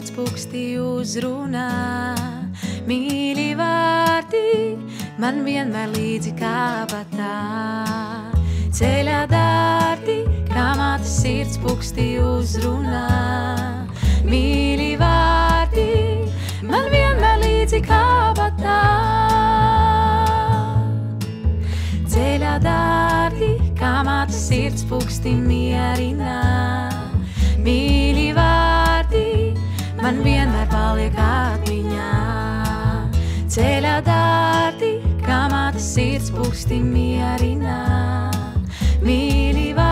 sirds puksti uzrunā. Mīļi vārdi man vienmēr līdzi kabatā. Ceļā dārti, kā mātes sirds puksti uzrunā. Mīļi vārdi man vienmēr līdzi kabatā. Ceļā dārti, kā mātes sirds puksti mierina. Mīļi vārdi man vienmēr paliek atmiņā. Ceļā dārti, kā mātes sirds puksti mierina. Mīļi vārdi